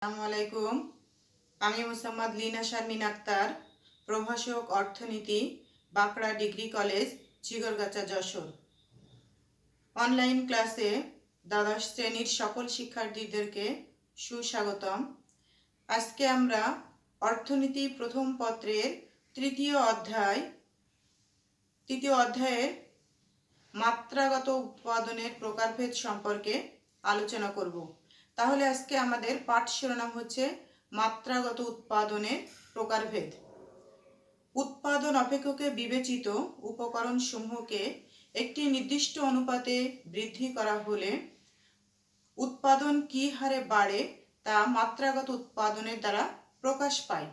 আসসালামু আলাইকুম। আমি মোসাম্মদ লিনা শারমিন আক্তার, প্রভাষক অর্থনীতি, Bankra degree college, চিগরগাছা, Jessore. Online ক্লাসে দ্বাদশ শ্রেণীর সকল শিক্ষার্থীদেরকে সুস্বাগতম। আজকে আমরা অর্থনীতি প্রথম পত্রের তৃতীয় অধ্যায়ের মাত্রাগত উৎপাদনের প্রকারভেদ সম্পর্কে আলোচনা করব। তাহলে আজকে আমাদের পাঠ শিরোনাম হচ্ছে মাত্রাগত উৎপাদনের প্রকারভেদ। উৎপাদন অপেক্ষকে বিবেচিত উপকরণ সমূহকে একটি নির্দিষ্ট অনুপাতে বৃদ্ধি করা হলে উৎপাদন কী হারে বাড়ে তা মাত্রাগত উৎপাদনের দ্বারা প্রকাশ পায়।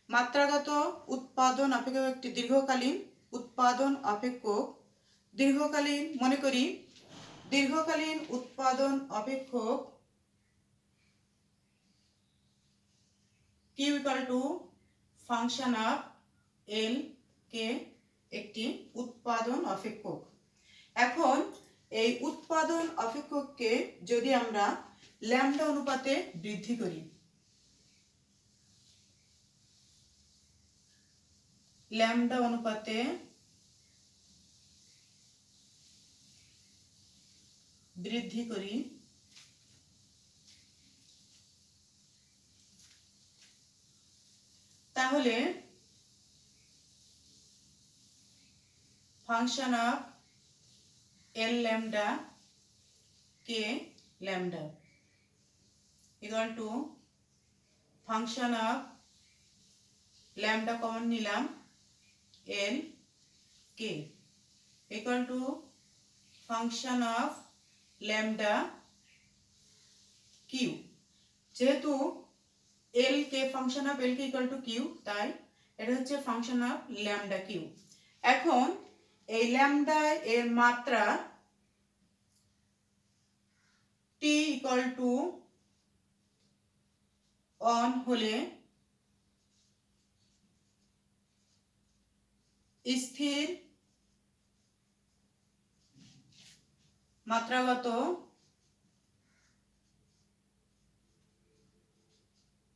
মাত্রাগত উৎপাদন অপেক্ষক একটি দীর্ঘকালীন উৎপাদন অপেক্ষক। দীর্ঘকালীন উৎপাদন অপেক্ষক Q ফাংশন অফ L কে একটি উৎপাদন অপেক্ষক। এখন এই উৎপাদন অপেক্ষককে যদি আমরা ল্যামডা অনুপাতে বৃদ্ধি করি, তাহলে ফাংশন অফ L ল্যামডা কে lambda equal to function of lambda common নিলাম L কে equal to function of lambda Q. যেহেতু L কে ফাংশন অফ L কে ইকুয়াল টু কিউ, তাই এটা হচ্ছে ফাংশন অফ ল্যামডা কিউ। এখন এই ল্যামডা এর মাত্রা t ইকুয়াল টু 1 হলে স্থির মাত্রাগত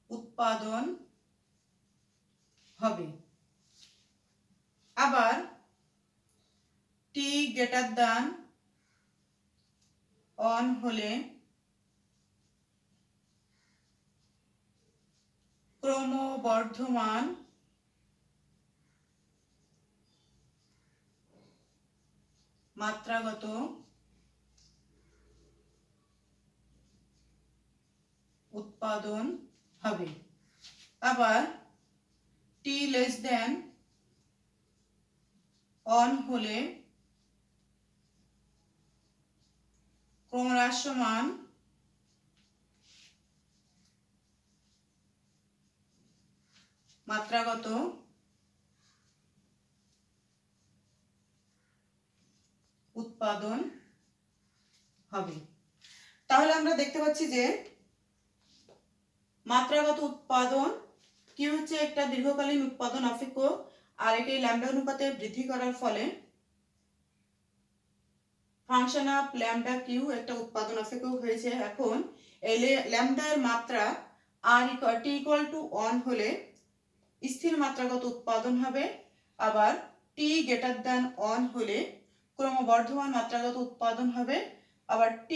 উৎপাদন হবে। আবার t গ্রেটার দ্যান 1 হলে ক্রমবর্ধমান মাত্রাগত উৎপাদন হবে। আবার t লেস দেন 1 হলে ক্রমহ্রাসমান মাত্রাগত উৎপাদন হবে। তাহলে আমরা দেখতে পাচ্ছি যে মাত্রাগত উৎপাদন কি হচ্ছে একটা দীর্ঘকালীন উৎপাদন অপেক্ষক, আর একে ল্যামডা অনুপাতে বৃদ্ধি করার ফলে ফাংশন অফ ল্যামডা কিউ একটা উৎপাদন অপেক্ষক হয়েছে। এখন এই ল্যামডা এর মাত্রা t ইকুয়াল টু 1 হলে স্থির মাত্রাগত উৎপাদন হবে। আবার t গ্রেটার দ্যান 1 হলে ক্রমবর্ধমান মাত্রাগত উৎপাদন হবে। আবার t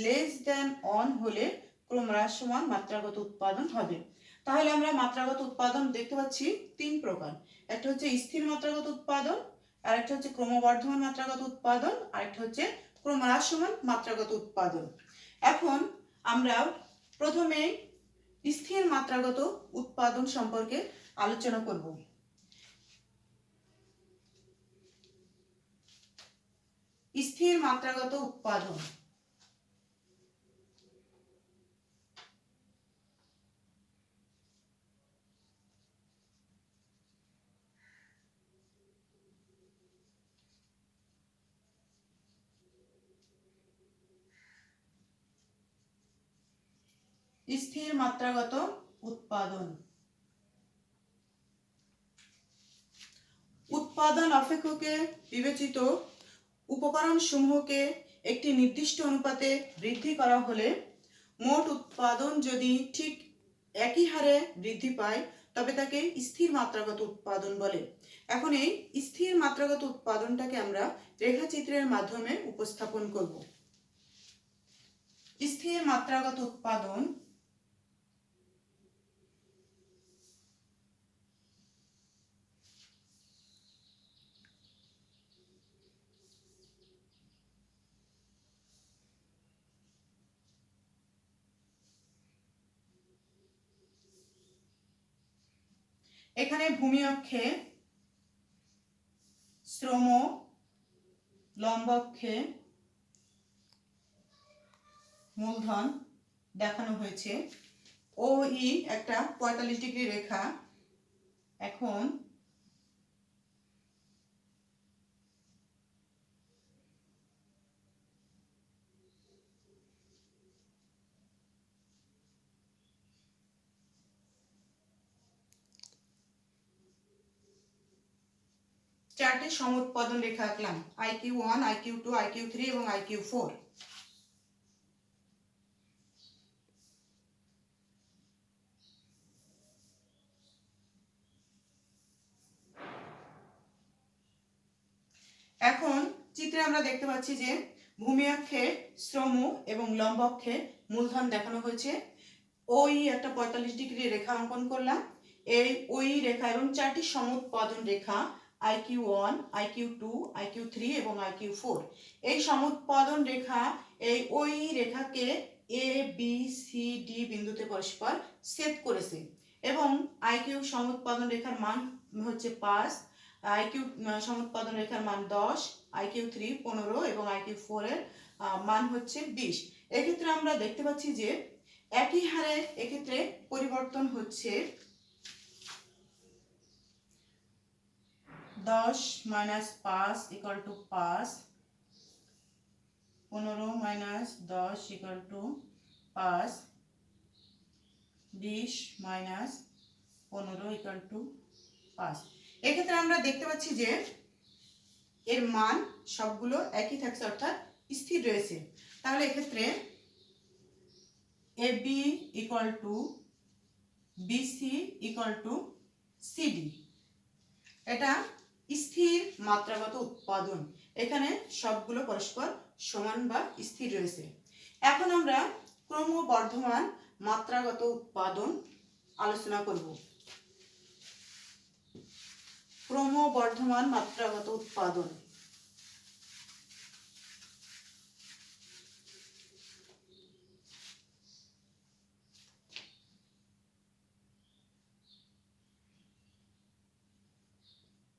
লেস দ্যান 1 হলে ক্রমহ্রাসমান মাত্রাগত উৎপাদন হবে। তাহলে আমরা মাত্রাগত উৎপাদন দেখতে পাচ্ছি তিন প্রকার। একটা হচ্ছে স্থির মাত্রাগত উৎপাদন, আরেকটা হচ্ছে ক্রমবর্ধমান মাত্রাগত উৎপাদন, আরেকটা হচ্ছে ক্রমহ্রাসমান মাত্রাগত উৎপাদন। এখন আমরা প্রথমে স্থির মাত্রাগত উৎপাদন সম্পর্কে আলোচনা করব। স্থির মাত্রাগত উৎপাদন স্থির মাত্রাগত উৎপাদন উৎপাদন অপেক্ষকে বিবেচিত উপকরণ সমূহকে একটি নির্দিষ্ট অনুপাতে বৃদ্ধি করা হলে মোট উৎপাদন যদি ঠিক একই হারে বৃদ্ধি পায় তবে তাকে স্থির মাত্রাগত উৎপাদন বলে। এখন এই স্থির মাত্রাগত উৎপাদনটাকে আমরা রেখাচিত্রের মাধ্যমে উপস্থাপন করব। স্থির মাত্রাগত উৎপাদন এখানে ভূমি অক্ষে শ্রম, লম্ব অক্ষে মূলধন দেখানো হয়েছে। ও ই একটা 45 ডিগ্রি রেখা। এখন চারটি সমুৎপাদন রেখা আঁকলাম, IQ1, IQ2, IQ3 এবং IQ4। এখন চিত্রে আমরা দেখতে পাচ্ছি যে ভূমি অক্ষে শ্রম এবং লম্ব অক্ষে মূলধন দেখানো হয়েছে। ওই একটা 45 ডিগ্রি রেখা অঙ্কন করলাম। এই ওই রেখা এবং চারটি সমুৎপাদন রেখা IQ1, IQ2, IQ3 এবং IQ4। এই সমুৎপাদন রেখা এই ওই রেখাকে এ বি সি ডি বিন্দুতে পরস্পর ছেদ করেছে এবং IQ সমুৎপাদন রেখার মান হচ্ছে 5, IQ সমুৎপাদন রেখার মান 10, IQ3 15 এবং IQ4 এর মান হচ্ছে 20। এক্ষেত্রে আমরা দেখতে পাচ্ছি যে একই হারে এক্ষেত্রে পরিবর্তন হচ্ছে। 10 - 5 = 5, 15 - 10 = 5, 20 - 15 = 5। এক্ষেত্রে আমরা দেখতে পাচ্ছি যে এর মান সবগুলো একই থাকছে, অর্থাৎ স্থির রয়েছে। তাহলে এক্ষেত্রে AB = BC = CD, এটা স্থির মাত্রাগত উৎপাদন। এখানে সবগুলো পরস্পর সমান বা স্থির রয়েছে। এখন আমরা ক্রমবর্ধমান মাত্রাগত উৎপাদন আলোচনা করব। ক্রমবর্ধমান মাত্রাগত উৎপাদন।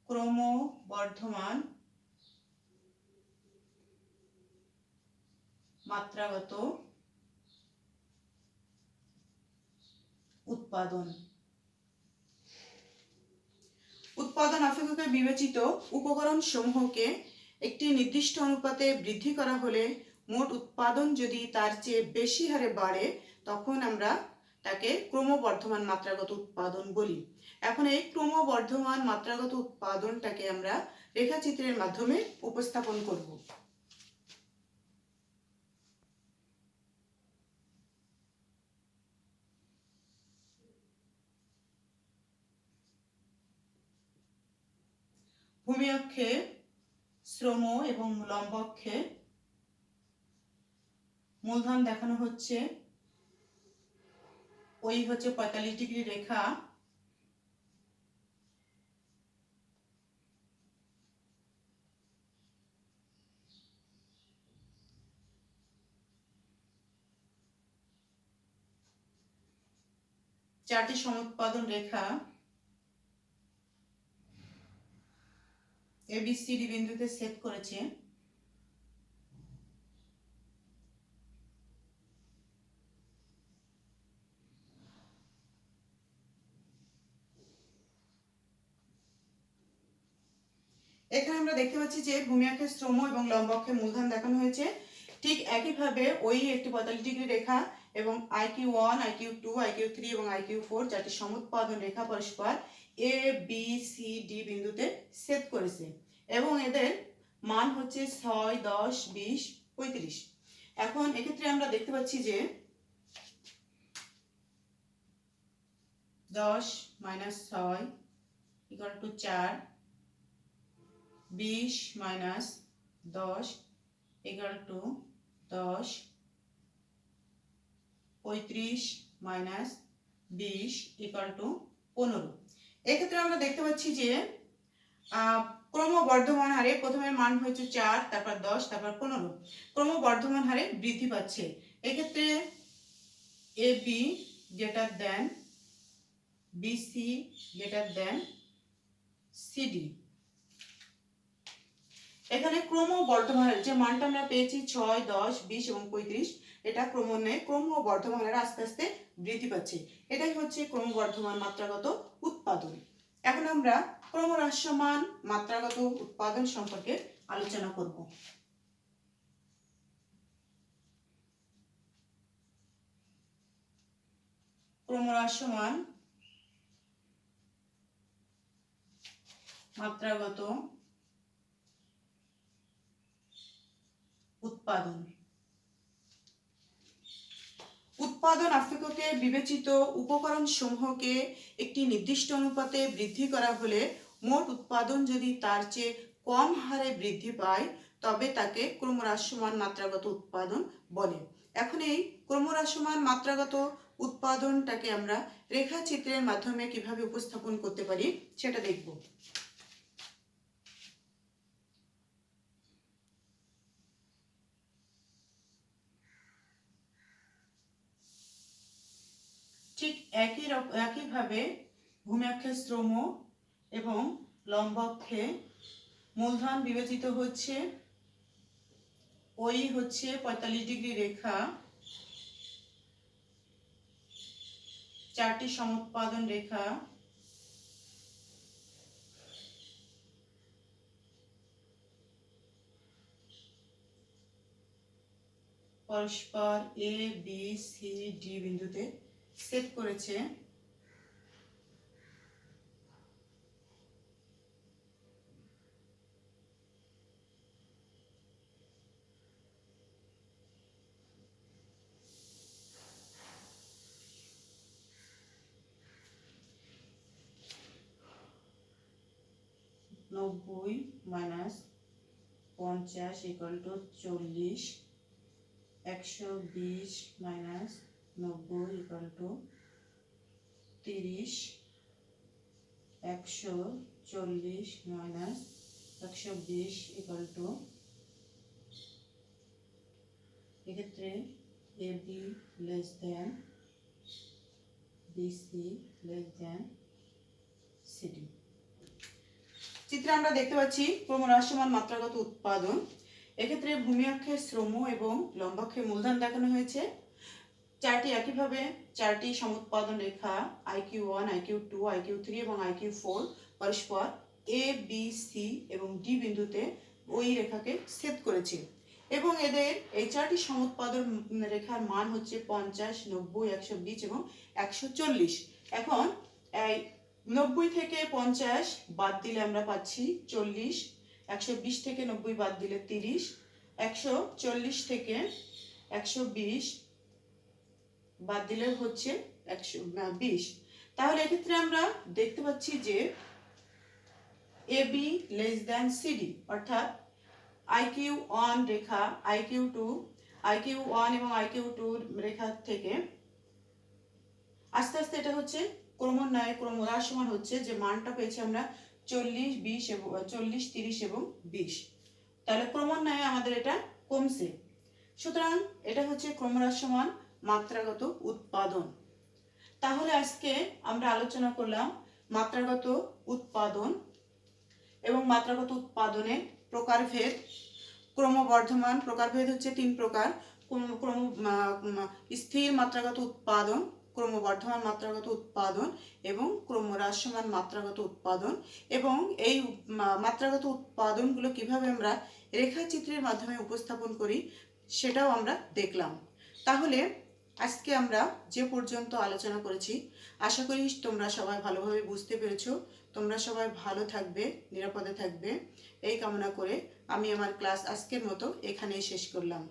ক্রমবর্ধমান মাত্রাগত উৎপাদন। উৎপাদন অপেক্ষকে বিবেচিত উপকরণ সমূহকে একটি নির্দিষ্ট অনুপাতে বৃদ্ধি করা হলে মোট উৎপাদন যদি তার চেয়ে বেশি হারে বাড়ে তখন আমরা তাকে ক্রমবর্ধমান মাত্রাগত উৎপাদন বলি। এখন এই ক্রমবর্ধমান মাত্রাগত উৎপাদনটাকে আমরা রেখাচিত্রের মাধ্যমে উপস্থাপন করব। ভূমি অক্ষে শ্রম এবং লম্ব অক্ষে মূলধন দেখানো হচ্ছে। ওই হচ্ছে 45 ডিগ্রি রেখা। চারটি সমুৎপাদন রেখা ABCD বিন্দুতে ছেদ করেছে। এখানে আমরা দেখতে পাচ্ছি যে ভূমি অক্ষে শ্রম এবং লম্ব অক্ষে মূলধন দেখানো হয়েছে। ঠিক একইভাবে ওই একটি 45 ডিগ্রি রেখা এবং IQ1, IQ2, IQ3 এবং IQ4 চারটি সমুৎপাদন রেখা পরস্পর A B C D বিন্দুতে ছেদ করেছে এবং এদের মান হচ্ছে 6, 10, 20, 35। এখন এক্ষেত্রে আমরা দেখতে পাচ্ছি যে 10 minus 6 equal to 4, 20 minus 10 equal to 10, 35 minus 20 equal to 15। এক্ষেত্রে আমরা দেখতে পাচ্ছি যে ক্রমবর্ধমান হারে প্রথমে মান হয়েছে 4, তারপর 10, তারপর 15, ক্রমবর্ধমান হারে বৃদ্ধি পাচ্ছে। এক্ষেত্রে A B greater than BC greater than CD. এখানে ক্রমবর্ধমানের যে মানটা আমরা পেয়েছি 6, 10, 20 এবং 35, এটা ক্রমান্বয়ে ক্রমবর্ধমানের আস্তে আস্তে বৃদ্ধি পাচ্ছে। এটাই হচ্ছে ক্রমবর্ধমান মাত্রাগত উৎপাদন। এখন আমরা ক্রমহ্রাসমান মাত্রাগত উৎপাদন সম্পর্কে আলোচনা করব। ক্রমহ্রাসমান মাত্রাগত উৎপাদন। উৎপাদন আপেক্ষকে বিবেচিত উপকরণ সমূহকে একটি নির্দিষ্ট অনুপাতে বৃদ্ধি করা হলে মোট উৎপাদন যদি তার চেয়ে কম হারে বৃদ্ধি পায় তবে তাকে ক্রমহ্রাসমান মাত্রাগত উৎপাদন বলে। এখন এই ক্রমহ্রাসমান মাত্রাগত উৎপাদনটাকে আমরা রেখাচিত্রের মাধ্যমে কিভাবে উপস্থাপন করতে পারি সেটা দেখব। ঠিক একইভাবে ভূমি অক্ষে শ্রম এবং লম্ব অক্ষে মূলধন বিবেচিত হচ্ছে। ওই হচ্ছে 45 ডিগ্রি রেখা, 4টি সমুৎপাদন রেখা, পরস্পর এ বি সি ডি বিন্দুতে ছেদ করেছে। নব্বই minus 50 equal to 40, 120 minus 90 equal to 30, 140 minus 120 equal to, এক্ষেত্রে A B less than BC less than CD. চিত্রে আমরা দেখতে পাচ্ছি ক্রমহ্রাসমান মাত্রাগত উৎপাদন। এক্ষেত্রে ভূমি অক্ষে শ্রম এবং লম্ব অক্ষে মূলধন দেখানো হয়েছে। একইভাবে 4টি সমুৎপাদন রেখা IQ1, IQ2, IQ3 এবং IQ4 পরস্পর এ বি সি এবং ডি বিন্দুতে ওই রেখাকে ছেদ করেছে এবং এদের এই 4টি সমুৎপাদন রেখার মান হচ্ছে 50, 90, 120 এবং 140। এখন এই 90 থেকে 50 বাদ দিলে আমরা পাচ্ছি 40, 120 থেকে 90 বাদ দিলে 30, 140 থেকে 120 বাদ দিলে হচ্ছে 120। তাহলে এক্ষেত্রে আমরা দেখতে পাচ্ছি যে এবি লেস দ্যান সিডি, অর্থাৎ IQ1 রেখা IQ1 এবং IQ2 রেখা থেকে আস্তে আস্তে এটা হচ্ছে ক্রমান্বয়ে ক্রমহ্রাসমান হচ্ছে। যে মানটা পেয়েছি আমরা 40, 20 এবং 40, 30 এবং 20, তাহলে ক্রমান্বয়ে আমাদের এটা কমছে। সুতরাং এটা হচ্ছে ক্রমহ্রাসমান মাত্রাগত উৎপাদন। তাহলে আজকে আমরা আলোচনা করলাম মাত্রাগত উৎপাদন এবং মাত্রাগত উৎপাদনের প্রকারভেদ। ক্রমবর্ধমান প্রকারভেদ হচ্ছে 3 প্রকার: স্থির মাত্রাগত উৎপাদন, ক্রমবর্ধমান মাত্রাগত উৎপাদন এবং ক্রমহ্রাসমান মাত্রাগত উৎপাদন। এবং এই মাত্রাগত উৎপাদনগুলো কিভাবে আমরা রেখাচিত্রের মাধ্যমে উপস্থাপন করি সেটাও আমরা দেখলাম। তাহলে আজকে আমরা যে পর্যন্ত আলোচনা করেছি আশা করি তোমরা সবাই ভালোভাবে বুঝতে পেরেছো। তোমরা সবাই ভালো থাকবে, নিরাপদে থাকবে, এই কামনা করে আমি আমার ক্লাস আজকের মতো এখানেই শেষ করলাম।